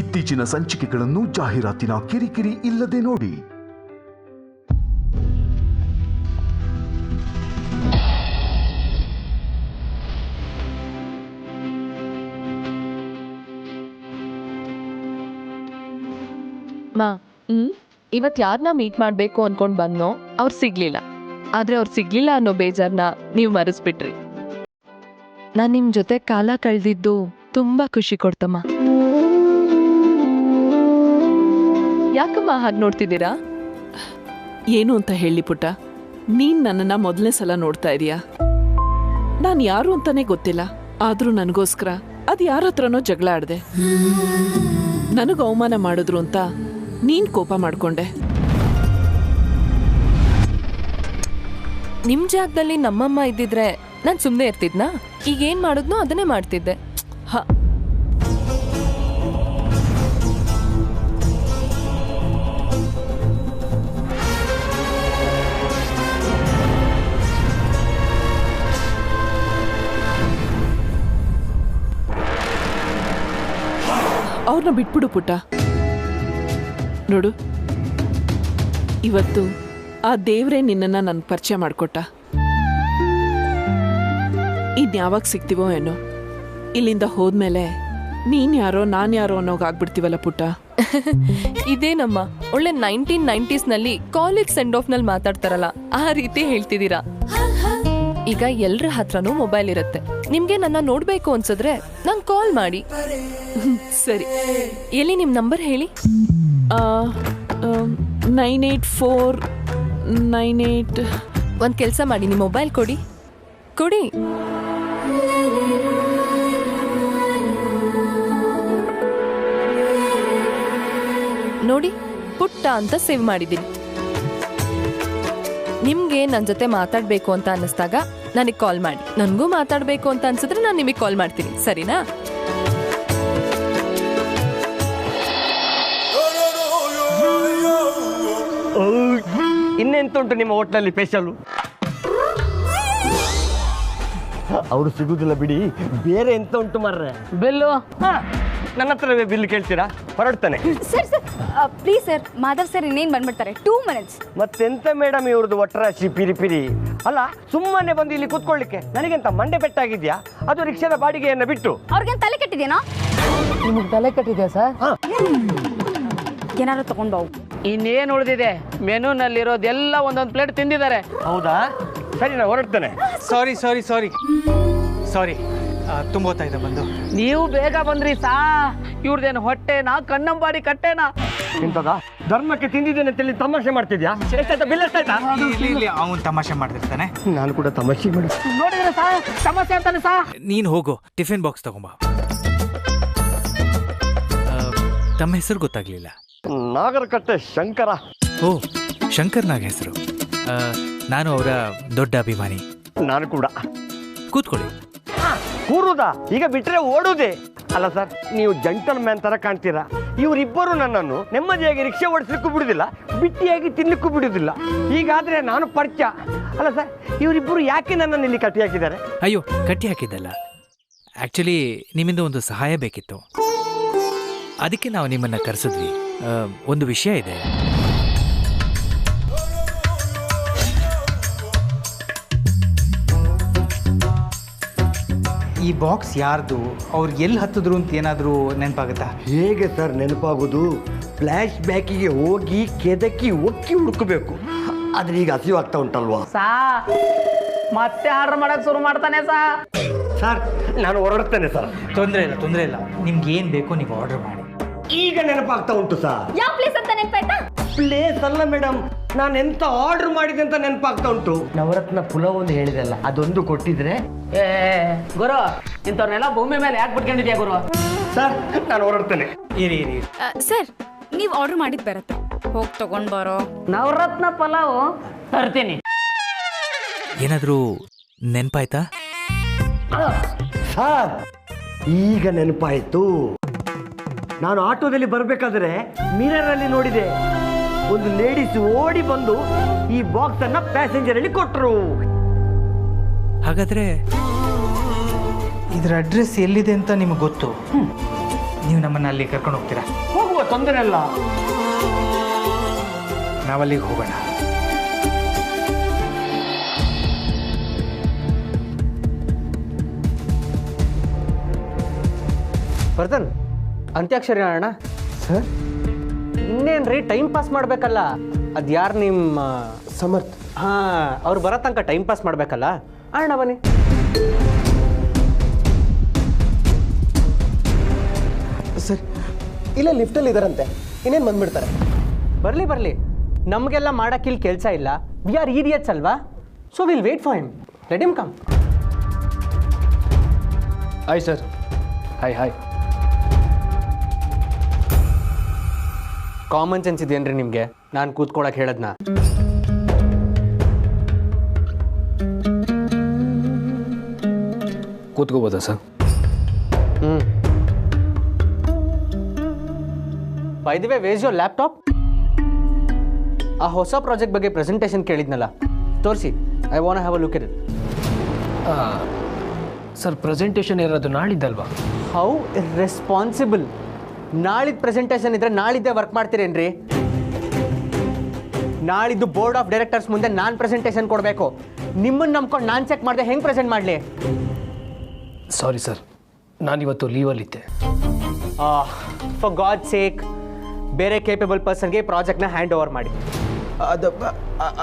ಇತ್ತೀಚಿನ ಸಂಚಿಕೆಗಳನ್ನು ಜಾಹೀರಾತಿನ ಕಿರಿಕಿರಿ ಇಲ್ಲದೆ ನೋಡಿ. ಮಾ ಇವತ್ತು ಯಾರನ್ನ ಮೀಟ್ ಮಾಡಬೇಕು ಅನ್ಕೊಂಡು ಬಂದ್ನೋ ಅವ್ರು ಸಿಗ್ಲಿಲ್ಲ. ಆದ್ರೆ ಅವ್ರು ಸಿಗ್ಲಿಲ್ಲ ಅನ್ನೋ ಬೇಜಾರನ್ನ ನೀವು ಮರೆಸ್ಬಿಟ್ರಿ. ನಾನು ನಿಮ್ಮ ಜೊತೆ ಕಾಲ ಕಳೆದಿದ್ದು ತುಂಬಾ ಖುಷಿ ಕೊಡ್ತಮ್ಮ. ಯಾಕಮ್ಮ ಹಾಗೆ ನೋಡ್ತಿದ್ದೀರಾ? ಏನು ಅಂತ ಹೇಳಿ ಪುಟ್ಟ, ನೀನ್ ನನ್ನನ್ನ ಮೊದಲನೇ ಸಲ ನೋಡ್ತಾ ಇದೀಯಾ. ನಾನು ಯಾರು ಅಂತಾನೆ ಗೊತ್ತಿಲ್ಲ, ಆದ್ರೂ ನನಗೋಸ್ಕರ ಅದು ಯಾರ ಹತ್ರನೋ ಜಗಳ ಆಡ್ದೆ. ನನಗೆ ಅವಮಾನ ಮಾಡಿದ್ರು ಅಂತ ನೀನ್ ಕೋಪ ಮಾಡ್ಕೊಂಡೆ. ನಿಮ್ ಜಾಗದಲ್ಲಿ ನಮ್ಮಮ್ಮ ಇದ್ದಿದ್ರೆ ನಾನು ಸುಮ್ಮನೆ ಇರ್ತಿದ್ನಾ? ಈಗ ಏನ್ ಮಾಡಿದ್ನೋ ಅದನ್ನೇ ಮಾಡ್ತಿದ್ದೆ. ಅವ್ರನ್ನ ಬಿಟ್ಬಿಡು ಪುಟ್ಟ. ನೋಡು, ಇವತ್ತು ಆ ದೇವ್ರೇ ನಿನ್ನನ್ನ ನನ್ ಪರಿಚಯ ಮಾಡ್ಕೊಟ್ಟ. ಇನ್ಯಾವಾಗ ಸಿಗ್ತೀವೋ ಏನೋ. ಇಲ್ಲಿಂದ ಹೋದ್ಮೇಲೆ ನೀನ್ ಯಾರೋ ನಾನ್ ಯಾರೋ ಅನ್ನೋಗಾಗ್ಬಿಡ್ತೀವಲ್ಲ ಪುಟ್ಟ. ಇದೇನಮ್ಮ ಒಳ್ಳೆ 1990s ನಲ್ಲಿ ಕಾಲೇಜ್ ಸೆಂಡ್ ಆಫ್ ನಲ್ಲಿ ಮಾತಾಡ್ತಾರಲ್ಲ ಆ ರೀತಿ ಹೇಳ್ತಿದ್ದೀರಾ. ಈಗ ಎಲ್ರ ಹತ್ರನೂ ಮೊಬೈಲ್ ಇರುತ್ತೆ. ನಿಮ್ಗೆ ನನ್ನ ನೋಡ್ಬೇಕು ಅನ್ಸಿದ್ರೆ ನಂಗೆ ಕಾಲ್ ಮಾಡಿ. ಸರಿ, ಎಲ್ಲಿ ನಿಮ್ ನಂಬರ್ ಹೇಳಿ. 98498. ಒಂದ್ ಕೆಲ್ಸ ಮಾಡಿ, ನಿಮ್ ಮೊಬೈಲ್ ಕೊಡಿ. ನೋಡಿ, ಪುಟ್ಟ ಅಂತ ಸೇವ್ ಮಾಡಿದ್ದೀನಿ. ನಿಮ್ಗೆ ನನ್ನ ಜೊತೆ ಮಾತಾಡ್ಬೇಕು ಅಂತ ಅನ್ನಿಸ್ದಾಗ ನನಗೆ ಕಾಲ್ ಮಾಡಿ. ನನಗೂ ಮಾತಾಡ್ಬೇಕು ಅಂತ ಅನ್ಸಿದ್ರೆ ನಾನು ನಿಮಗೆ ಕಾಲ್ ಮಾಡ್ತೀನಿ, ಸರಿನಾ? ಇನ್ನೆಂತುಂಟು ನಿಮ್ಮ ಹೋಟ್ಲಲ್ಲಿ ಸ್ಪೆಷಲ್? ಅವರು ಸಿಗುದಿಲ್ಲ ಬಿಡಿ, ಬೇರೆ ಎಂತ ಉಂಟು ಮಾರ್ರೆ? ಬಿಲ್ಲು ನನ್ನ ಹತ್ರವೇ ಬಿಲ್ ಕೇಳ್ತೀರಾ? ಹೊರಡ್ತಾನೆ. Sir please sir, Madhav sir ಇನ್ನೇನು ಬಂದ್ಬಿಡ್ತಾರೆ, 2 minutes. ಮತ್ತೆಂತ ಮೇಡಮ್ ಇವ್ರದ್ದು ಒಟ್ರಾಶಿ ಪಿರಿ ಅಲ್ಲ. ಸುಮ್ಮನೆ ಬಂದು ಇಲ್ಲಿ ಕೂತ್ಕೊಳ್ಳಿಕ್ಕೆ ನನಗೆಂತ ಮಂಡೆ ಪೆಟ್ಟಾಗಿದ್ಯಾ? ಅದು ರಿಕ್ಷಾದ ಬಾಡಿಗೆಯನ್ನು ಬಿಟ್ಟು. ಅವ್ರಿಗೇನು ತಲೆ ಕೆಟ್ಟಿದೇನೋ? ನಿಮಗೆ ತಲೆ ಕಟ್ಟಿದೆ ಸರ್? ಏನಾದ್ರು ತಗೊಂಡ್ ಬಾವು. ಇನ್ನೇನು ಉಳಿದಿದೆ? ಮೆನುನಲ್ಲಿರೋದೆಲ್ಲ ಒಂದೊಂದು ಪ್ಲೇಟ್ ತಿಂದಿದ್ದಾರೆ. ಹೌದಾ? ಸರಿ, ನಾ ಹೊರಡ್ತೇನೆ. ಸಾರಿ ತುಂಬ ಹೊತ್ತಾಯ್ತು ಬಂದು. ನೀವು ಬೇಗ ಬಂದ್ರಿ ಸಾ. ಇವ್ರದೇನು ಹೊಟ್ಟೆನಾ ಕಣ್ಣಂಬಾಡಿ ಕಟ್ಟೆನಾ? ಇಂಥದ ಧರ್ಮಕ್ಕೆ ತಿಂದಿದ್ದೇನೆ ಅಂತೇಳಿ ತಮಾಷೆ ಮಾಡ್ತಿದ್ಯಾ? ಎಷ್ಟಾಯ್ತಾ ಬಿಲ್? ಎಷ್ಟಾಯ್ತಾ? ಇಲ್ಲಿ ಅವನು ತಮಾಷೆ ಮಾಡ್ತಿರ್ತಾನೆ. ನಾನು ಕೂಡ ತಮಾಷೆ ಮಾಡಿ ನೋಡಿದ್ರೆ ಸಾ ಸಮಸ್ಯೆ ಅಂತಾನೆ ಸಾ. ನೀನು ಹೋಗು, ಟಿಫಿನ್ ಬಾಕ್ಸ್ ತಗೊಂಬ. ತಮ್ಮ ಹೆಸರು ಗೊತ್ತಾಗ್ಲಿಲ್ಲ. ನಾಗರಕಟ್ಟೆ ಶಂಕರ. ಓ, ಶಂಕರ್ ನಾಗ ಹೆಸರು. ನಾನು ಅವರ ದೊಡ್ಡ ಅಭಿಮಾನಿ. ನಾನು ಕೂಡ. ಕೂತ್ಕೊಳ್ಳಿ. ಕೂರುದಾ? ಈಗ ಬಿಟ್ರೆ ಓಡುದೇ ಅಲ್ಲ ಸರ್. ನೀವು ಜಂಟಲ್ ಮ್ಯಾನ್ ತರ ಕಾಣ್ತೀರಾ. ಇವರಿಬ್ಬರು ನನ್ನನ್ನು ನೆಮ್ಮದಿಯಾಗಿ ರಿಕ್ಷಾ ಓಡಿಸ್ಲಿಕ್ಕೂ ಬಿಡುದಿಲ್ಲ, ಬಿಟ್ಟಿಯಾಗಿ ತಿನ್ಲಿಕ್ಕೂ ಬಿಡುದಿಲ್ಲ. ಹೀಗಾದ್ರೆ ನಾನು ಪರಿಚಯ ಅಲ್ಲ ಸರ್. ಇವರಿಬ್ಬರು ಯಾಕೆ ನನ್ನನ್ನು ಇಲ್ಲಿ ಕಟ್ಟಿ ಹಾಕಿದ್ದಾರೆ? ಅಯ್ಯೋ, ಕಟ್ಟಿ ಹಾಕಿದ್ದಲ್ಲ. ಆಕ್ಚುಲಿ ನಿಮ್ಮಿಂದ ಒಂದು ಸಹಾಯ ಬೇಕಿತ್ತು, ಅದಕ್ಕೆ ನಾವು ನಿಮ್ಮನ್ನ ಕರೆಸಿದ್ವಿ. ಒಂದು ವಿಷಯ ಇದೆ. ಈ ಬಾಕ್ಸ್ ಯಾರ್ದು, ಅವ್ರು ಎಲ್ಲಿ ಹತ್ತಿದ್ರು ಅಂತ ಏನಾದರೂ ನೆನಪಾಗುತ್ತಾ? ಹೇಗೆ ಸರ್ ನೆನಪಾಗೋದು? ಫ್ಲ್ಯಾಶ್ ಬ್ಯಾಕಿಗೆ ಹೋಗಿ ಕೆದಕಿ ಒಕ್ಕಿ ಹುಡುಕಬೇಕು. ಆದ್ರೆ ಈಗ ಹಸಿವಾಗ್ತಾ ಉಂಟಲ್ವಾ ಸಾ? ಮತ್ತೆ ಆರ್ಡರ್ ಮಾಡಕ್ ಶುರು ಮಾಡ್ತಾನೆ ಸಾ. ಸರ್, ನಾನು ಹೊರಡ್ತೇನೆ ಸರ್. ತೊಂದರೆ ಇಲ್ಲ. ನಿಮ್ಗೆ ಏನು ಬೇಕೋ ನೀವು ಆರ್ಡರ್ ಮಾಡಿ. ಈಗ ನೆನಪಾಗ್ತಾ ಉಂಟು ಸರ್. ಯಾವ ಪ್ಲೇಸ್ ಅಂತ ನೆನಪಾಯ್ತಾ? ಪ್ಲೇಸ್ ಅಲ್ಲ ಮೇಡಮ್, ನಾನು ಎಂತ ಆರ್ಡರ್ ಮಾಡಿದೆ ಅಂತ ನೆನಪಾಗ್ತಾ ಉಂಟು. ನವರತ್ನ ಪುಲಾವ್ ಒಂದು ಹೇಳಿದೆಲ್ಲ, ಅದೊಂದು ಕೊಟ್ಟಿದ್ರೆ. ಗುರು, ಇಂಥವ್ರನ್ನೆಲ್ಲ ಭೂಮಿ ಮೇಲೆ ಯಾಕೆ ಬಿಟ್ಕೊಂಡಿದ್ಯಾ ಗುರು? ಸರ್, ನಾನು ಹೊರಡ್ತೇನೆ. ಇರಿ. ಸರ್, ನೀವು ಆರ್ಡರ್ ಮಾಡಿದ್ ಬರತ್ತೆ, ಹೋಗಿ ತಗೊಂಡ್ ಬರೋ. ನವರತ್ನ ಪಲಾವ್ ತರ್ತೀನಿ. ಏನಾದರೂ ನೆನಪಾಯ್ತಾ? ಸರ್, ಈಗ ನೆನಪಾಯ್ತು. ನಾನು ಆಟೋದಲ್ಲಿ ಬರಬೇಕಾದ್ರೆ ಮಿರರ್ ಅಲ್ಲಿ ನೋಡಿದೆ, ಒಂದು ಲೇಡೀಸ್ ಓಡಿ ಬಂದು ಈ ಬಾಕ್ಸ್ ಅನ್ನ ಪ್ಯಾಸೆಂಜರ್ ಅಲ್ಲಿ ಕೊಟ್ಟರು. ಹಾಗಾದ್ರೆ ಇದರ ಅಡ್ರೆಸ್ ಎಲ್ಲಿದೆ ಅಂತ ನಿಮಗೆ ಗೊತ್ತು? ನೀವು ನಮ್ಮನ್ನು ಅಲ್ಲಿ ಕರ್ಕೊಂಡು ಹೋಗ್ತೀರಾ? ಹೋಗುವ, ತೊಂದರೆ ಇಲ್ಲ. ನಾವಲ್ಲಿಗೆ ಹೋಗೋಣ. ಬರ್ದನ್, ಅಂತ್ಯಾಕ್ಷರಿ ಆಡೋಣ ಸರ್. ಇನ್ನೇನ್ರಿ, ಟೈಮ್ ಪಾಸ್ ಮಾಡಬೇಕಲ್ಲ. ಅದು ಯಾರು ನಿಮ್ಮ ಸಮರ್ಥ್? ಹಾಂ, ಅವ್ರು ಬರೋ ತನಕ ಟೈಮ್ ಪಾಸ್ ಮಾಡಬೇಕಲ್ಲ. ಆಡೋಣ ಬನ್ನಿ. ಸರ್, ಇಲ್ಲ ಲಿಫ್ಟಲ್ಲಿ ಇದ್ದಾರಂತೆ, ಇನ್ನೇನು ಬಂದ್ಬಿಡ್ತಾರೆ. ಬರಲಿ, ನಮಗೆಲ್ಲ ಮಾಡೋಕ್ಕಿಲ್ಲಿ ಕೆಲಸ ಇಲ್ಲ. ವಿ ಆರ್ ಈಡಿಯಟ್ಸ್ ಅಲ್ವಾ? So will wait for him. Let him come. Hi sir. Hi. Common sense ಇದೆಯೇನ್ರಿ ನಿಮಗೆ? ನಾನು ಕೂತ್ಕೊಳಕ್ಕೆ ಹೇಳದ್ನ? ಕೂತ್ಕೋಬೋದಾ sir? By the way, where's your laptop? ಆ ಹೊಸ ಪ್ರಾಜೆಕ್ಟ್ ಬಗ್ಗೆ ಪ್ರೆಸೆಂಟೇಷನ್ ಕೇಳಿದ್ನಲ್ಲ, ತೋರಿಸಿ. I want have a look at it. Sir, presentation ಇರೋದು ನಾಳಿದ್ದಲ್ವಾ? How responsible. ನಾಳಿದ್ದು ಪ್ರೆಸೆಂಟೇಷನ್ ಇದ್ರೆ ನಾಳಿದ್ದೇ ವರ್ಕ್ ಮಾಡ್ತೀರೇನ್ರಿ? ನಾಳಿದ್ದು ಬೋರ್ಡ್ ಆಫ್ ಡೈರೆಕ್ಟರ್ಸ್ ಮುಂದೆ ನಾನು ಪ್ರೆಸೆಂಟೇಷನ್ ಕೊಡಬೇಕು. ನಿಮ್ಮನ್ನು ನಂಬ್ಕೊಂಡು ನಾನು ಚೆಕ್ ಮಾಡಿದೆ, ಹೆಂಗೆ ಪ್ರೆಸೆಂಟ್ ಮಾಡಲಿ? ಸಾರಿ ಸರ್, ನಾನಿವತ್ತು ಲೀವಲ್ಲಿದ್ದೆ. ಫಾರ್ ಗಾಡ್ ಸೇಕ್, ಬೇರೆ ಕೇಪಬಲ್ ಪರ್ಸನ್ಗೆ ಪ್ರಾಜೆಕ್ಟ್ನ ಹ್ಯಾಂಡ್ ಓವರ್ ಮಾಡಿ. ಅದು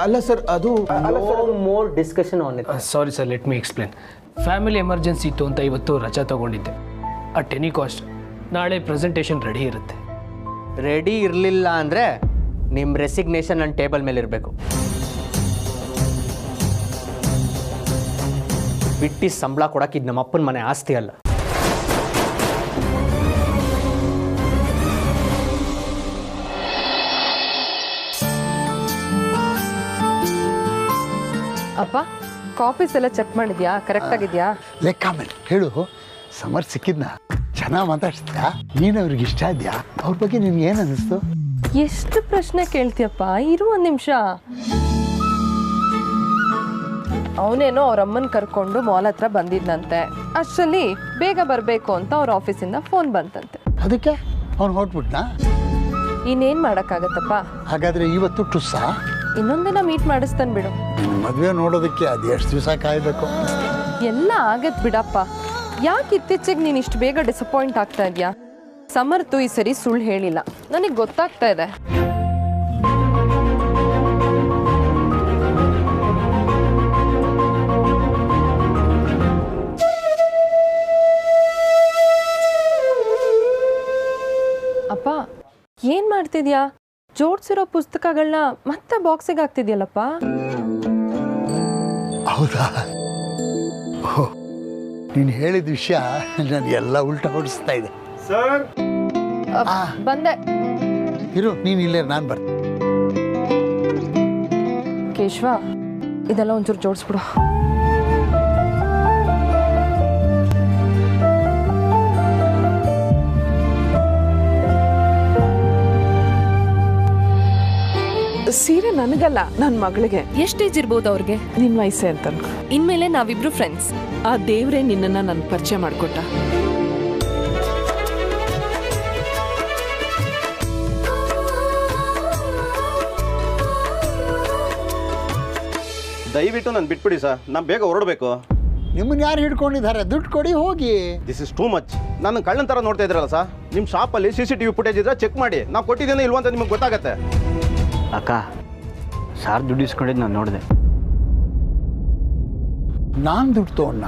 ಅಲ್ಲ ಸರ್, ಅದು more discussion on it. Sorry sir, let me explain. Family emergency ಇತ್ತು ಅಂತ ಇವತ್ತು ರಜಾ ತಗೊಂಡಿದ್ದೆ. ಅಟ್ ಎನಿ ಕಾಸ್ಟ್ ನಾಳೆ ಪ್ರೆಸೆಂಟೇಷನ್ ರೆಡಿ ಇರುತ್ತೆ. ರೆಡಿ ಇರಲಿಲ್ಲ ಅಂದರೆ ನಿಮ್ಮ ರೆಸಿಗ್ನೇಷನ್ ನನ್ನ ಟೇಬಲ್ ಮೇಲೆ ಇರಬೇಕು. ಬಿಟ್ಟು ಸಂಬಳ ಕೊಡೋಕೆ ಇದು ನಮ್ಮ ಅಪ್ಪನ ಮನೆ ಆಸ್ತಿ ಅಲ್ಲ. ಅಪ್ಪ, ಕಾಪೀಸ್ ಎಲ್ಲ ಚೆಕ್ ಮಾಡಿದ್ಯಾ? ಕರೆಕ್ಟ್ ಆಗಿದ್ಯಾ? ಲೆಕ್ಕ ಮೇಲೆ ಹೇಳು. ಸಮರ್ ಸಿಕ್ಕಿದ್ನ ಚೆನ್ನಾಗಿ ಮಾತಾಡ್ಸ್ತೀಯಾ? ನೀನು ಅವ್ರಿಗೆ ಇಷ್ಟ ಇದೆಯಾ? ಅವ್ರ ಬಗ್ಗೆ ನಿನ್ಗೆ ಏನು ಅನ್ನಿಸ್ತು? ಎಷ್ಟು ಪ್ರಶ್ನೆ ಕೇಳ್ತೀಯಪ್ಪ? ಇರು ಒಂದು ನಿಮಿಷ. ಅವನೇನೋ ಅವ್ರ ಅಮ್ಮನ ಕರ್ಕೊಂಡು ಮಾಲ್ ಹತ್ರ ಬಂದಿದ್ನಂತೆ. ಅಷ್ಟರಲ್ಲಿ ಬೇಗ ಬರಬೇಕು ಅಂತ ಅವ್ರ ಆಫೀಸಿಂದ ಫೋನ್ ಬಂತಂತೆ. ಅದಕ್ಕೆ ಅವ್ನು ಹೊಟ್ಬಿಟ್ನಾ? ಇನ್ನೇನು ಮಾಡೋಕ್ಕಾಗತ್ತಪ್ಪ? ಹಾಗಾದ್ರೆ ಇವತ್ತು ಟುಸ್ಸಾ? ಇನ್ನೊಂದಿನ ಮೀಟ್ ಮಾಡಿಸ್ತಾನೆ ಬಿಡು. ನಿನ್ನ ಮದುವೆ ನೋಡೋದಕ್ಕೆ ಅದು ಎಷ್ಟು ದಿವಸ ಕಾಯಬೇಕು? ಎಲ್ಲ ಆಗತ್ ಬಿಡಪ್ಪ. ಯಾಕೆ ಇತ್ತೀಚೆಗೆ ನೀನು ಇಷ್ಟು ಬೇಗ ಡಿಸಪಾಯಿಂಟ್ ಆಗ್ತಾ ಇದೆಯಾ? ಸಮರ್ಥು ಈ ಸರಿ ಸುಳ್ಳು ಹೇಳಿಲ್ಲ, ನನಗೆ ಗೊತ್ತಾಗ್ತಾ ಇದೆ. ಅಪ್ಪ, ಏನ್ ಮಾಡ್ತಿದ್ಯಾ? ಜೋಡ್ಸಿರೋ ಪುಸ್ತಕಗಳನ್ನ ಮತ್ತೆ ಬಾಕ್ಸಿಗೆ ಹಾಕ್ತಿದ್ಯಲ್ಲಪ್ಪ? ಹೌದಾ? ಓಹ್, ನೀನು ಹೇಳಿದ ವಿಷಯ ನನಗೆಲ್ಲ ಉಲ್ಟಾ ಹೊಡಿಸ್ತಾ ಇದೆ. ಸರ್, ಬಂದೆ. ಇರು, ನೀನು ಇಲ್ಲೇ, ನಾನು ಬರ್ತೀನಿ. ಕೇಶವ, ಇದೆಲ್ಲ ಒಂಚೂರು ಜೋಡಿಸ್ಬಿಡು. ಸೀರೆ ನನಗಲ್ಲ, ನನ್ನ ಮಗಳಿಗೆ. ಎಷ್ಟು ಏಜ್ ಇರ್ಬೋದು ಅವ್ರಿಗೆ? ನಿನ್ನ ವಯಸ್ಸೇ ಅಂತ. ಇನ್ಮೇಲೆ ನಾವಿಬ್ರು ಫ್ರೆಂಡ್ಸ್. ಆ ದೇವ್ರೇ ನಿನ್ನನ್ನು ನನ್ನ ಪರಿಚಯ ಮಾಡಿಕೊಟ್ಟ. ದಯವಿಟ್ಟು ನಾನು ಬಿಟ್ಬಿಡಿ ಸರ್, ನಾನು ಬೇಗ ಹೊರಡಬೇಕು. ನಿಮ್ಮನ್ನ ಯಾರು ಹಿಡ್ಕೊಂಡಿದ್ದಾರೆ? ದುಡ್ಡು ಕೊಡಿ, ಹೋಗಿ. This is too much. ನಾನು ಕಳ್ಳನ ಥರ ನೋಡ್ತಾ ಇದ್ರಲ್ಲ ಸರ್. ನಿಮ್ಮ ಶಾಪಲ್ಲಿ CCTV ಫುಟೇಜ್ ಇದ್ರೆ ಚೆಕ್ ಮಾಡಿ, ನಾವು ಕೊಟ್ಟಿದ್ದೇನೆ ಇಲ್ವ ಅಂತ ನಿಮಗೆ ಗೊತ್ತಾಗತ್ತೆ. ಅಕ್ಕ, ಸಾರ್ ದುಡ್ಡು ಇಸ್ಕೊಂಡಿದ್ದು ನಾನು ನೋಡಿದೆ. ನಾನು ದುಡ್ಡು ತಗೊಂಡ?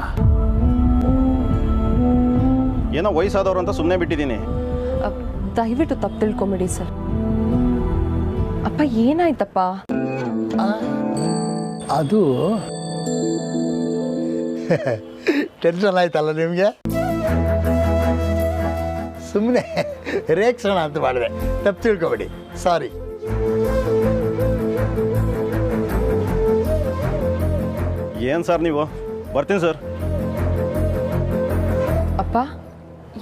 ಏನೋ ವಯಸ್ಸಾದವರು ಅಂತ ಸುಮ್ಮನೆ ಬಿಟ್ಟಿದ್ದೀನಿ. ದಯವಿಟ್ಟು ತಪ್ಪು ತಿಳ್ಕೊಂಬಿಡಿ ಸರ್. ಅಪ್ಪ, ಏನಾಯ್ತಪ್ಪ? ಅದು ಟೆನ್ಷನ್ ಆಯ್ತಲ್ಲ ನಿಮಗೆ? ಸುಮ್ಮನೆ ರೇಕ್ಸೋಣ ಅಂತ ಮಾಡಿದೆ, ತಪ್ಪು ತಿಳ್ಕೊಬೇಡಿ. ಸಾರಿ. ಏನು ಸರ್ ನೀವು? ಬರ್ತೀನಿ ಸರ್. ಅಪ್ಪ,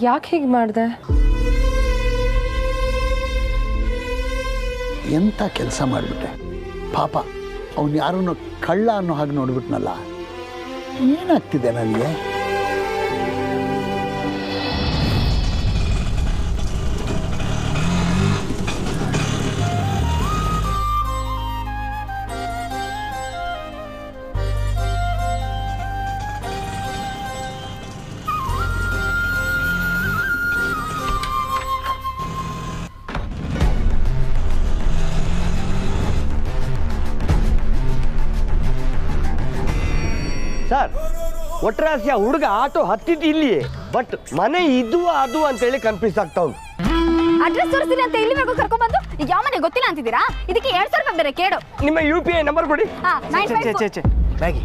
ಯಾಕೆ ಹೀಗೆ ಮಾಡಿದೆ? ಎಂಥ ಕೆಲಸ ಮಾಡಿಬಿಟ್ಟೆ ಪಾಪ. ಅವನು ಯಾರನ್ನು ಕಳ್ಳ ಅನ್ನೋ ಹಾಗೆ ನೋಡ್ಬಿಟ್ನಲ್ಲ. ಏನಾಗ್ತಿದೆ ನನಗೆ? ಒಟ್ರಾಸಿಯ ಹುಡುಗ ಆಟೋ ಹತ್ತಿದ್ದು ಇಲ್ಲಿಯೇ, ಬಟ್ ಮನೆ ಇದು ಅದು ಅಂತೇಳಿ ಕನ್ಫ್ಯೂಸ್ ಆಗ್ತಾ ಉಂಟು. ಅಡ್ರೆಸ್ ತೋರಿಸ್ತೀನಿ ಅಂತ ಇಲ್ಲಿವರೆಗೂ ಕರ್ಕೊಂಡ್ಬಂದು ಯಾವ ಮನೆ ಗೊತ್ತಿಲ್ಲ ಅಂತಿದ್ದೀರಾ? ಇದಕ್ಕೆ 2,000 ರೂಪಾಯಿ ಬೇರೆ ಕೇಳು. ನಿಮ್ಮ UPI ನಂಬರ್ ಕೊಡಿ. ಮ್ಯಾಗಿ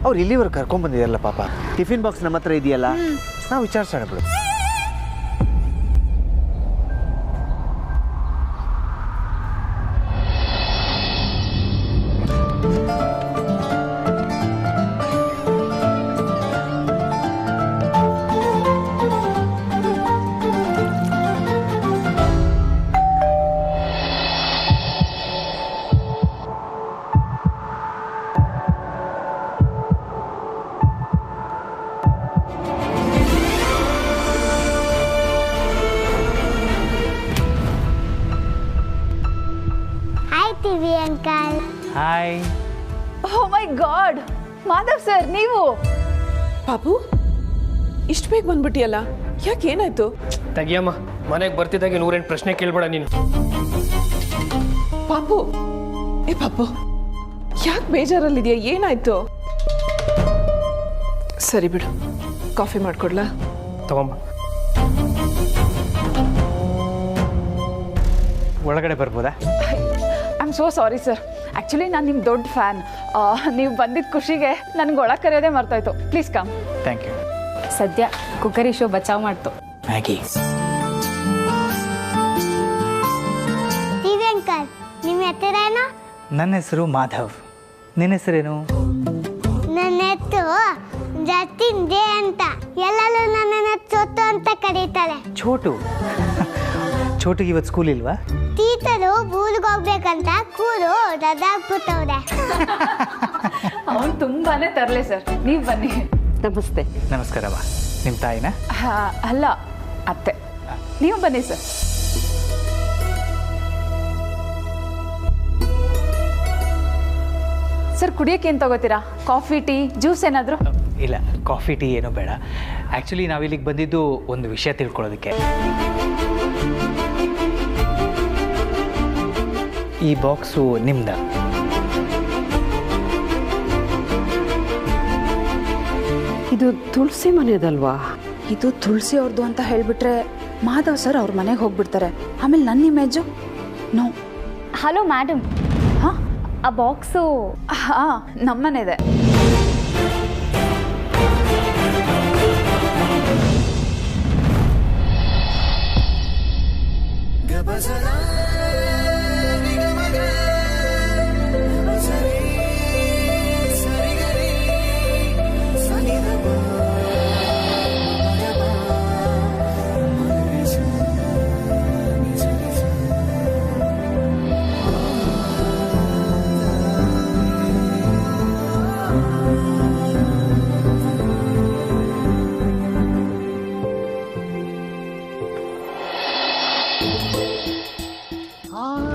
ಅವ್ರು ಇಲ್ಲಿವರೆಗೆ ಕರ್ಕೊಂಡ್ ಬಂದಿದಾರಲ್ಲ ಪಾಪ, ಟಿಫಿನ್ ಬಾಕ್ಸ್ ನಮ್ಮ ಹತ್ರ ಇದೆಯಲ್ಲ, ನಾವು ವಿಚಾರಿಸೋಣ ಬಿಡು. ಹಾಯ್. ಓ ಮೈ ಗಾಡ್, ಮಾಧವ್ ಸರ್ ನೀವು? ಪಾಪು ಇಷ್ಟು ಬೇಗ ಬಂದ್ಬಿಟ್ಟಿಯಲ್ಲ, ಯಾಕೆ ಏನಾಯ್ತು? ತೆಗಿಯಮ್ಮ, ಮನೆಗೆ ಬರ್ತಿದ್ದಾಗೆ 108 ಪ್ರಶ್ನೆ ಕೇಳ್ಬೇಡ ನೀನು. ಪಾಪು, ಏ ಪಾಪು, ಯಾಕೆ ಬೇಜಾರಲ್ಲಿದೆಯಾ? ಏನಾಯ್ತು? ಸರಿ ಬಿಡು, ಕಾಫಿ ಮಾಡ್ಕೊಡ್ಲಾ? ತಗೊಂಬ. ಒಳಗಡೆ ಬರ್ಬೋದಾ? I am so sorry sir, actually ನಾನು ನಿಮ್ಮ ದೊಡ್ಡ ಫ್ಯಾನ್. ನೀವು ಬಂದಿದ್ದ ಖುಷಿಗೆ ನನಗೆ ಒಳಗೆ ಕರೆಯೋದೇ ಮರ್ತಾಯ್ತು. Please come. Thank you. ಸದ್ಯ ಕುಕ್ಕರಿ ಶೋ ಬಚಾವ್ ಮಾಡ್ತು. ಮ್ಯಾಗಿ. ಅಂಕಲ್, ನಿಮ್ಮ ಹೆಸರೇನು? ನನ್ನ ಹೆಸರು ಮಾಧವ್. ನಿನ್ನ ಹೆಸರೇನು? ನನ್ನ ಹೆಸರು ಜತಿನ್ ಜೆ ಅಂತ. ಎಲ್ಲರೂ ನನ್ನನ್ನು ಚೋಟು ಅಂತ ಕರೀತಾರೆ. ಚೋಟು? ಚೋಟುಗೆ ಇವತ್ತು ಸ್ಕೂಲ್ ಇಲ್ವಾ? ಟೀಚರು ಊರಿಗೆ ಹೋಗ್ಬೇಕಂತ ಕೂರು ರಜಾಕ್ಬಿಟ್ಟವ್ರೆ. ಅವನು ತುಂಬಾನೇ ತರಲೆ ಸರ್. ನೀವು ಬನ್ನಿ. ನಮಸ್ತೆ. ನಮಸ್ಕಾರಮ್ಮ. ನಿಮ್ಮ ತಾಯಿನ? ಅಲ್ಲ, ಅತ್ತೆ. ನೀವು ಬನ್ನಿ ಸರ್. ಸರ್, ಕುಡಿಯೋಕೆ ಏನು ತಗೋತೀರಾ? ಕಾಫಿ, ಟೀ, ಜ್ಯೂಸ್ ಏನಾದರೂ? ಇಲ್ಲ, ಕಾಫಿ ಟೀ ಏನೂ ಬೇಡ. ಆ್ಯಕ್ಚುಲಿ ನಾವಿಲ್ಲಿಗೆ ಬಂದಿದ್ದು ಒಂದು ವಿಷಯ ತಿಳ್ಕೊಳ್ಳೋದಕ್ಕೆ. ಈ ಬಾಕ್ಸು ನಿಮ್ದ? ಇದು ತುಳಸಿ ಮನೆದಲ್ವಾ? ಇದು ತುಳಸಿ ಅವ್ರದ್ದು ಅಂತ ಹೇಳಿಬಿಟ್ರೆ ಮಾಧವ್ ಸರ್ ಅವ್ರ ಮನೆಗೆ ಹೋಗ್ಬಿಡ್ತಾರೆ. ಆಮೇಲೆ ನನ್ನ ಇಮೇಜು ನೋ. ಹಲೋ ಮೇಡಮ್, ಹಾಂ, ಆ ಬಾಕ್ಸು? ಹಾಂ, ನಮ್ಮನೆದೆ.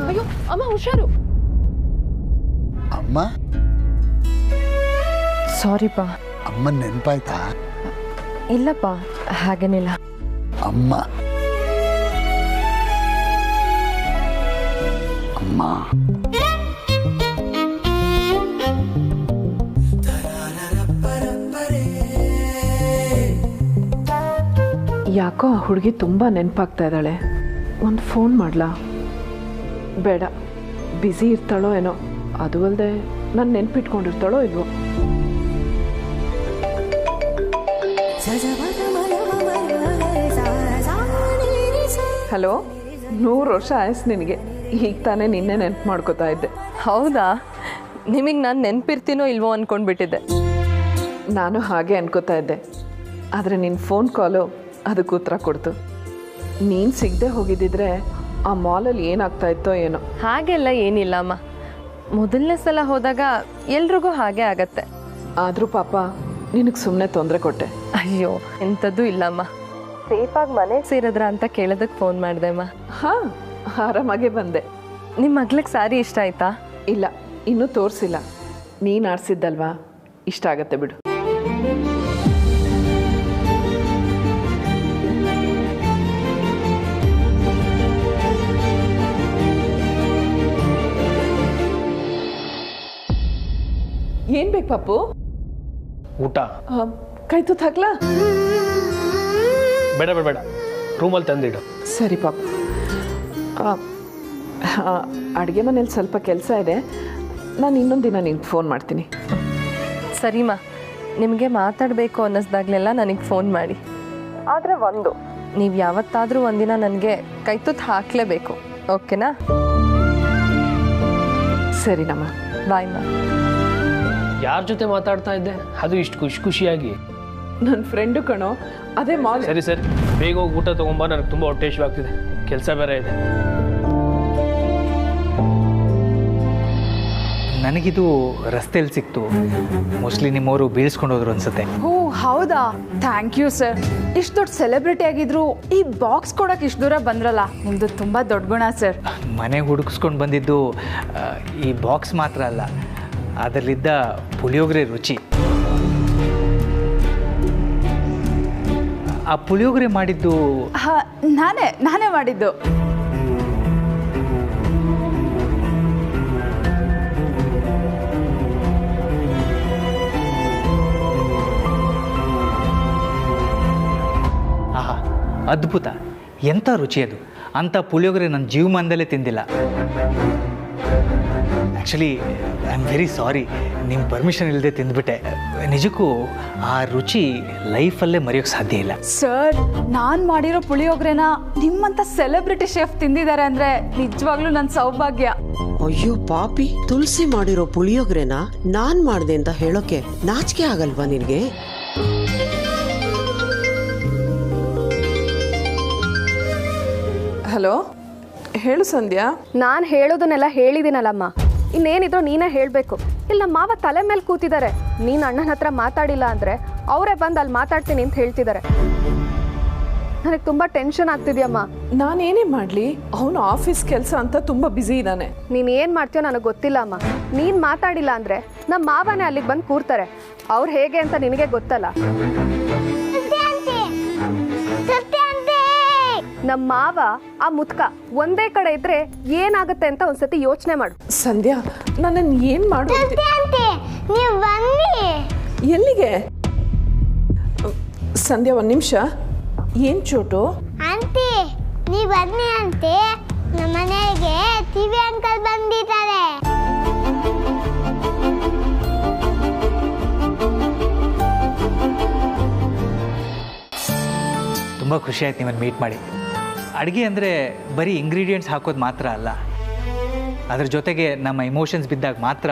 ಅಯ್ಯೋ ಅಮ್ಮ, ಹುಷಾರು. ಅಮ್ಮ? ಸಾರಿಪ್ಪ. ಅಮ್ಮನ ನೆನಪಾಯ್ತಾ? ಇಲ್ಲಪ್ಪ, ಹಾಗೇನಿಲ್ಲ. ಅಮ್ಮ ಅಮ್ಮ ಯಾಕೋ ಆ ಹುಡುಗಿ ತುಂಬ ನೆನಪಾಗ್ತಾ ಇದ್ದಾಳೆ. ಒಂದು ಫೋನ್ ಮಾಡ್ಲಾ? ಬೇಡ, ಬ್ಯುಸಿ ಇರ್ತಾಳೋ ಏನೋ. ಅದು ಅಲ್ಲದೆ ನಾನು ನೆನ್ಪಿಟ್ಕೊಂಡಿರ್ತಾಳೋ ಇಲ್ವೋ. ಹಲೋ, 100 ವರ್ಷ ಆಯ್ತು ನಿನಗೆ. ಈಗ ತಾನೇ ನಿನ್ನೆ ನೆನ್ಪು ಮಾಡ್ಕೋತಾ ಇದ್ದೆ. ಹೌದಾ? ನಿಮಗೆ ನಾನು ನೆನಪಿರ್ತೀನೋ ಇಲ್ವೋ ಅಂದ್ಕೊಂಡ್ಬಿಟ್ಟಿದ್ದೆ. ನಾನು ಹಾಗೆ ಅನ್ಕೋತಾ ಇದ್ದೆ, ಆದರೆ ನಿನ್ನ ಫೋನ್ ಕಾಲು ಅದಕ್ಕೆ ಉತ್ತರ ಕೊಡ್ತು. ನೀನು ಸಿಗದೆ ಹೋಗಿದ್ದಿದ್ರೆ ಆ ಮಾಲಲ್ಲಿ ಏನಾಗ್ತಾ ಇತ್ತೋ ಏನೋ. ಹಾಗೆಲ್ಲ ಏನಿಲ್ಲ ಅಮ್ಮ, ಮೊದಲನೇ ಸಲ ಹೋದಾಗ ಎಲ್ರಿಗೂ ಹಾಗೆ ಆಗತ್ತೆ. ಆದರೂ ಪಾಪ ನಿನಗೆ ಸುಮ್ಮನೆ ತೊಂದರೆ ಕೊಟ್ಟೆ. ಅಯ್ಯೋ, ಎಂಥದ್ದು ಇಲ್ಲಮ್ಮ. ಸೇಫಾಗಿ ಮನೆಗೆ ಸೇರಿದ್ರ ಅಂತ ಕೇಳೋದಕ್ಕೆ ಫೋನ್ ಮಾಡಿದೆ ಅಮ್ಮ. ಹಾಂ, ಆರಾಮಾಗೆ ಬಂದೆ. ನಿಮ್ಮ ಮಗ್ಳಿಗೆ ಸಾರಿ ಇಷ್ಟ ಆಯ್ತಾ? ಇಲ್ಲ, ಇನ್ನೂ ತೋರಿಸಿಲ್ಲ. ನೀನು ಆರಿಸಿದ್ದಲ್ವಾ, ಇಷ್ಟ ಆಗತ್ತೆ ಬಿಡು. ಏನು ಬೇಕು ಪಾಪು? ಊಟ. ಕೈ ತುತ್ತು ಹಾಕ್ಲಾ? ಬೇಡ ಬೇಡ ಬೇಡ, ರೂಮಲ್ಲಿ ತಂದಿಡು. ಸರಿ ಪಾಪ. ಅಡುಗೆ ಮನೇಲಿ ಸ್ವಲ್ಪ ಕೆಲಸ ಇದೆ, ನಾನು ಇನ್ನೊಂದು ದಿನ ನಿನ್ಗೆ ಫೋನ್ ಮಾಡ್ತೀನಿ. ಸರಿಮಾ, ನಿಮಗೆ ಮಾತಾಡಬೇಕು ಅನ್ನಿಸ್ದಾಗಲೆಲ್ಲ ನನಗೆ ಫೋನ್ ಮಾಡಿ. ಆದರೆ ಒಂದು, ನೀವು ಯಾವತ್ತಾದರೂ ಒಂದಿನ ನನಗೆ ಕೈ ತುತ್ತು ಹಾಕಲೇಬೇಕು, ಓಕೆನಾ? ಸರಿನಮ್ಮ, ಬಾಯ್ ಮಾ. ಯಾರ ಜೊತೆ ಮಾತಾಡ್ತಾ ಇದ್ದೆ ಅದು ಇಷ್ಟು ಖುಷಿಯಾಗಿ? ನನ್ನ ಫ್ರೆಂಡು ಕಣೋ, ಅದೇ ಮಾಲ್. ಸರಿ ಸರಿ, ಬೇಗ ಹೋಗಿ ಊಟ ತೊಗೊಂಬ, ನನಗೆ ತುಂಬ ಹೊಟ್ಟೆ ಹಸಿವಾಗ್ತಿದೆ, ಕೆಲಸ ಬೇರೆ ಇದೆ. ನನಗಿದು ರಸ್ತೆಯಲ್ಲಿ ಸಿಕ್ತು, ಮೋಸ್ಟ್ಲಿ ನಿಮ್ಮವರು ಬೀಳ್ಸ್ಕೊಂಡು ಹೋದ್ರು ಅನ್ಸುತ್ತೆ. ಓ ಹೌದಾ, ಥ್ಯಾಂಕ್ ಯು ಸರ್. ಇಷ್ಟು ದೊಡ್ಡ ಸೆಲೆಬ್ರಿಟಿ ಆಗಿದ್ರು ಈ ಬಾಕ್ಸ್ ಕೊಡೋಕೆ ಇಷ್ಟು ದೂರ ಬಂದ್ರಲ್ಲ, ನಿಮ್ದು ತುಂಬ ದೊಡ್ಡ ಗುಣ ಸರ್. ಮನೆಗೆ ಹುಡುಕಿಸ್ಕೊಂಡು ಬಂದಿದ್ದು ಈ ಬಾಕ್ಸ್ ಮಾತ್ರ ಅಲ್ಲ, ಅದರಲ್ಲಿದ್ದ ಪುಳಿಯೋಗರೆ ರುಚಿ. ಆ ಪುಳಿಯೋಗರೆ ಮಾಡಿದ್ದು ನಾನೇ ಮಾಡಿದ್ದು. ಆಹಾ, ಅದ್ಭುತ, ಎಂಥ ರುಚಿ ಅದು. ಅಂಥ ಪುಳಿಯೋಗರೆ ನನ್ನ ಜೀವಮಾನದಲ್ಲೇ ತಿಂದಿಲ್ಲ. Actually I am very sorry, ನಿಮ್ಮ ಪರ್ಮಿಷನ್ ಇಲ್ಲದೆ ತಿಂದುಬಿಟ್ಟೆ. ನಿಜಕ್ಕೂ ಆ ರುಚಿ ಲೈಫಲ್ಲೇ ಮರೆಯೋಕ್ಕೆ ಸಾಧ್ಯ ಇಲ್ಲ. ಸರ್, ನಾನು ಮಾಡಿರೋ ಪುಳಿಯೋಗರೆನ ನಿಮ್ಮಂಥ ಸೆಲೆಬ್ರಿಟಿ ಶೆಫ್ ತಿಂದಿದ್ದಾರೆ ಅಂದರೆ ನಿಜವಾಗ್ಲೂ ನನ್ನ ಸೌಭಾಗ್ಯ. ಅಯ್ಯೋ ಪಾಪಿ, ತುಳಸಿ ಮಾಡಿರೋ ಪುಳಿಯೋಗರೆನ ನಾನ್ ಮಾಡಿದೆ ಅಂತ ಹೇಳೋಕೆ ನಾಚಿಕೆ ಆಗಲ್ವಾ ನಿನಗೆ? ಹಲೋ, ಹೇಳು ಸಂಧ್ಯಾ. ನಾನು ಹೇಳೋದನ್ನೆಲ್ಲ ಹೇಳಿದ್ದೀನಲ್ಲಮ್ಮ, ಇನ್ನೇನಿದ್ರು ನೀನೇ ಹೇಳಬೇಕು. ಇಲ್ಲ ನಮ್ಮ ಮಾವ ತಲೆ ಮೇಲೆ ಕೂತಿದ್ದಾರೆ, ನೀನು ಅಣ್ಣನ ಹತ್ರ ಮಾತಾಡಿಲ್ಲ ಅಂದರೆ ಅವರೇ ಬಂದು ಅಲ್ಲಿ ಮಾತಾಡ್ತೀನಿ ಅಂತ ಹೇಳ್ತಿದ್ದಾರೆ. ನನಗೆ ತುಂಬ ಟೆನ್ಷನ್ ಆಗ್ತಿದ್ಯಮ್ಮ. ನಾನೇನೇ ಮಾಡಲಿ, ಅವನು ಆಫೀಸ್ ಕೆಲಸ ಅಂತ ತುಂಬ ಬ್ಯುಸಿ ಇದ್ದಾನೆ. ನೀನು ಏನು ಮಾಡ್ತೀಯೋ ನನಗೆ ಗೊತ್ತಿಲ್ಲ ಅಮ್ಮ. ನೀನು ಮಾತಾಡಿಲ್ಲ ಅಂದರೆ ನಮ್ಮ ಮಾವನೇ ಅಲ್ಲಿಗೆ ಬಂದು ಕೂರ್ತಾರೆ. ಅವ್ರು ಹೇಗೆ ಅಂತ ನಿನಗೆ ಗೊತ್ತಲ್ಲ. ನಮ್ಮ ಮಾವ ಆ ಮುತ್ಕ ಒಂದೇ ಕಡೆ ಇದ್ರೆ ಏನಾಗುತ್ತೆ ಅಂತ ಒಂದ್ಸತಿ ಯೋಚನೆ ಮಾಡು. ಸಂಧ್ಯಾ, ನನ್ನನ್ನು ಏನು ಮಾಡು? ಎಲ್ಲಿಗೆ? ಸಂಧ್ಯಾ, ಒಂದು ನಿಮಿಷ. ಏನು ಚೋಟು? ಆಂಟಿ, ನೀವು ಬನ್ನಿ ಅಂತೆ, ನಮ್ಮ ಮನೆಗೆ ಟಿವಿ ಅಂಕಲ್ ಬಂದಿದ್ದಾರೆ. ತುಂಬ ಖುಷಿ ಆಯ್ತು ನಿಮ್ಮನ್ನು ಮೀಟ್ ಮಾಡಿ. ಅಡುಗೆ ಅಂದರೆ ಬರೀ ಇಂಗ್ರೀಡಿಯೆಂಟ್ಸ್ ಹಾಕೋದು ಮಾತ್ರ ಅಲ್ಲ, ಅದ್ರ ಜೊತೆಗೆ ನಮ್ಮ ಇಮೋಷನ್ಸ್ ಬಿದ್ದಾಗ ಮಾತ್ರ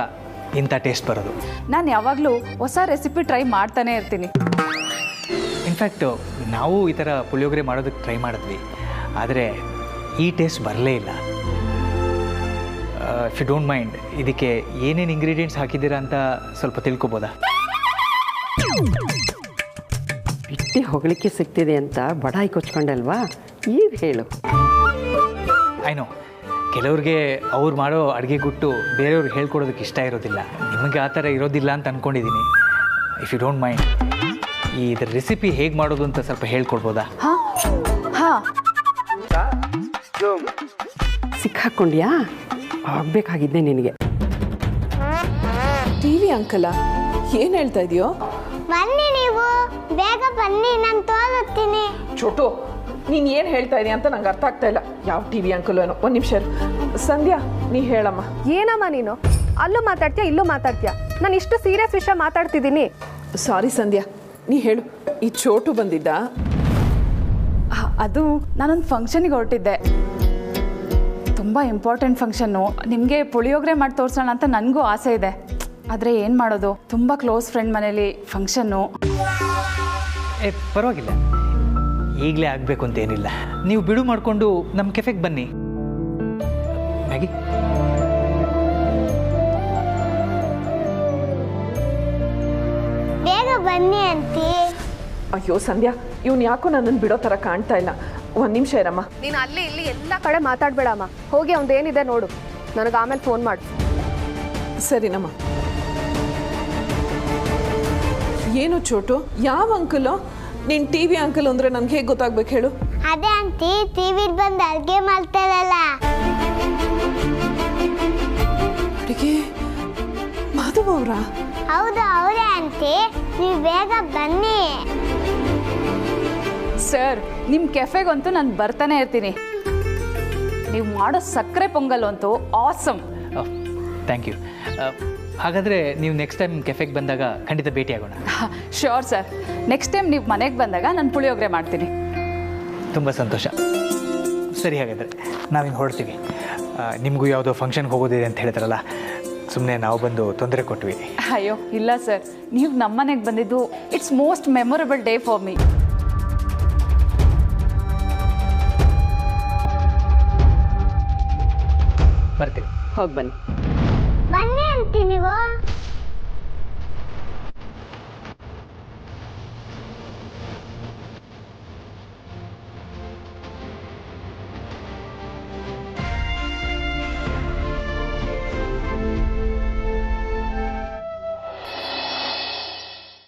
ಇಂಥ ಟೇಸ್ಟ್ ಬರೋದು. ನಾನು ಯಾವಾಗಲೂ ಹೊಸ ರೆಸಿಪಿ ಟ್ರೈ ಮಾಡ್ತಾನೆ ಇರ್ತೀನಿ. ಇನ್ಫ್ಯಾಕ್ಟು ನಾವು ಈ ಥರ ಪುಳಿಯೋಗರೆ ಮಾಡೋದಕ್ಕೆ ಟ್ರೈ ಮಾಡಿದ್ವಿ, ಆದರೆ ಈ ಟೇಸ್ಟ್ ಬರಲೇ ಇಲ್ಲ. ಇಫ್ ಯು ಡೋಂಟ್ ಮೈಂಡ್, ಇದಕ್ಕೆ ಏನೇನು ಇಂಗ್ರೀಡಿಯೆಂಟ್ಸ್ ಹಾಕಿದ್ದೀರಾ ಅಂತ ಸ್ವಲ್ಪ ತಿಳ್ಕೊಬೋದಾ? ಬಿಟ್ಟು ಹೊಗಳಿಕೆ ಸಿಗ್ತಿದೆ ಅಂತ ಬಡಾಯಿ ಕೊಚ್ಕೊಂಡಲ್ವಾ, ಈಗ ಹೇಳು. ಐನೋ, ಕೆಲವ್ರಿಗೆ ಅವ್ರು ಮಾಡೋ ಅಡುಗೆ ಗುಟ್ಟು ಬೇರೆಯವ್ರಿಗೆ ಹೇಳ್ಕೊಡೋದಕ್ಕೆ ಇಷ್ಟ ಇರೋದಿಲ್ಲ. ನಿಮಗೆ ಆ ಥರ ಇರೋದಿಲ್ಲ ಅಂತ ಅಂದ್ಕೊಂಡಿದ್ದೀನಿ. ಇಫ್ ಯು ಡೋಂಟ್ ಮೈಂಡ್, ಇದರ ರೆಸಿಪಿ ಹೇಗೆ ಮಾಡೋದು ಅಂತ ಸ್ವಲ್ಪ ಹೇಳ್ಕೊಡ್ಬೋದಾ? ಹಾಂ, ಸಿಕ್ಕಾಕ್ಕೊಂಡ್ಯಾ? ಆಗಬೇಕಾಗಿದ್ದೆ ನಿನಗೆ. ಟಿವಿ ಅಂಕಲ, ಏನು ಹೇಳ್ತಾ ಇದೆಯೋ? ಬನ್ನಿ, ನೀವು ಬೇಗ ಬನ್ನಿ, ನಾನು ತೋರಿಸ್ತೀನಿ. ಚೋಟು, ನೀನು ಏನು ಹೇಳ್ತಾ ಇದೀಯ ಅಂತ ನಂಗೆ ಅರ್ಥ ಆಗ್ತಾ ಇಲ್ಲ. ಯಾವ ಟಿವಿ ಅಂಕಲ್ ಏನೋ. ಒಂದು ನಿಮಿಷ ಸಂಧ್ಯಾ, ನೀ ಹೇಳಮ್ಮ. ಏನಮ್ಮ ನೀನು ಅಲ್ಲೂ ಮಾತಾಡ್ತೀಯ ಇಲ್ಲೂ ಮಾತಾಡ್ತೀಯ? ನಾನು ಇಷ್ಟು ಸೀರಿಯಸ್ ವಿಷಯ ಮಾತಾಡ್ತಿದ್ದೀನಿ. ಸಾರಿ ಸಂಧ್ಯಾ, ನೀ ಹೇಳು. ಈ ಚೋಟು ಬಂದಿದ್ದ? ಅದು ನಾನೊಂದು ಫಂಕ್ಷನಿಗೆ ಹೊರಟಿದ್ದೆ, ತುಂಬ ಇಂಪಾರ್ಟೆಂಟ್ ಫಂಕ್ಷನ್ನು. ನಿಮಗೆ ಪುಳಿಯೋಗರೆ ಮಾಡಿ ತೋರಿಸೋಣ ಅಂತ ನನಗೂ ಆಸೆ ಇದೆ. ಆದರೆ ಏನು ಮಾಡೋದು, ತುಂಬ ಕ್ಲೋಸ್ ಫ್ರೆಂಡ್ ಮನೇಲಿ ಫಂಕ್ಷನ್ನು. ಪರವಾಗಿಲ್ಲ, ಈಗಲೇ ಆಗಬೇಕು ಅಂತ ಏನಿಲ್ಲ. ನೀವು ಬಿಡು ಮಾಡಿಕೊಂಡು ನಮ್ಮ ಕೆಫೆಗೆ ಬನ್ನಿ. ಮ್ಯಾಗಿ, ಬೇಗ ಬನ್ನಿ ಅಂತಿ. ಅಯ್ಯೋ ಸಂಧ್ಯಾ, ಇವನು ಯಾಕೋ ನನ್ನನ್ನು ಬಿಡೋ ಥರ ಕಾಣ್ತಾ ಇಲ್ಲ. ಒಂದು ನಿಮಿಷ ಇರಮ್ಮ. ನೀನು ಅಲ್ಲಿ ಇಲ್ಲಿ ಎಲ್ಲ ಕಡೆ ಮಾತಾಡಬೇಡಮ್ಮ. ಹೋಗಿ ಅವ್ದೇನಿದೆ ನೋಡು, ನನಗೆ ಆಮೇಲೆ ಫೋನ್ ಮಾಡು. ಸರಿನಮ್ಮ. ಏನು ಚೋಟು, ಯಾವ ಅಂಕಲು? ನೀನು ಟಿವಿ ಅಂಕಲ್ ಅಂದರೆ ನನಗೆ ಹೇಗೆ ಗೊತ್ತಾಗ್ಬೇಕು ಹೇಳು? ಅದೇ ಆಂಟಿ, ಟಿವಿಲಿ ಬಂದು ಅಡುಗೆ ಮಾಡ್ತಾರಲ್ಲ. ಅಡುಗೆ ಮಾಧವ್ ಅವರಾ? ಹೌದು, ಅವರೇ ಆಂಟಿ. ನೀವು ಬೇಗ ಬನ್ನಿ. ಸರ್ ನಿಮ್ಮ ಕೆಫೆಗಂತೂ ನಾನು ಬರ್ತಾನೆ ಇರ್ತೀನಿ. ನೀವು ಮಾಡೋ ಸಕ್ಕರೆ ಪೊಂಗಲ್ ಅಂತೂ ಆಸಮ್. Thank you. ಹಾಗಾದರೆ ನೀವು ನೆಕ್ಸ್ಟ್ ಟೈಮ್ ಕೆಫೆಗೆ ಬಂದಾಗ ಖಂಡಿತ ಭೇಟಿಯಾಗೋಣ. Sure sir. ನೆಕ್ಸ್ಟ್ ಟೈಮ್ ನೀವು ಮನೆಗೆ ಬಂದಾಗ ನಾನು ಪುಳಿಯೋಗರೆ ಮಾಡ್ತೀನಿ. ತುಂಬ ಸಂತೋಷ. ಸರಿ, ಹಾಗಾದರೆ ನಾವಿನ್ನು ಹೊರಡ್ತೀವಿ. ನಿಮಗೂ ಯಾವುದೋ ಫಂಕ್ಷನ್ಗೆ ಹೋಗೋದಿದೆ ಅಂತ ಹೇಳ್ತಾರಲ್ಲ, ಸುಮ್ಮನೆ ನಾವು ಬಂದು ತೊಂದರೆ ಕೊಟ್ವಿ. ಅಯ್ಯೋ ಇಲ್ಲ ಸರ್, ನೀವು ನಮ್ಮ ಮನೆಗೆ ಬಂದಿದ್ದು it's most memorable day for me. ಬರ್ತೀವಿ. ಹೋಗಿ ಬನ್ನಿ. ಬನ್ನಿ ಅಂತೀನಿ ನೀವು.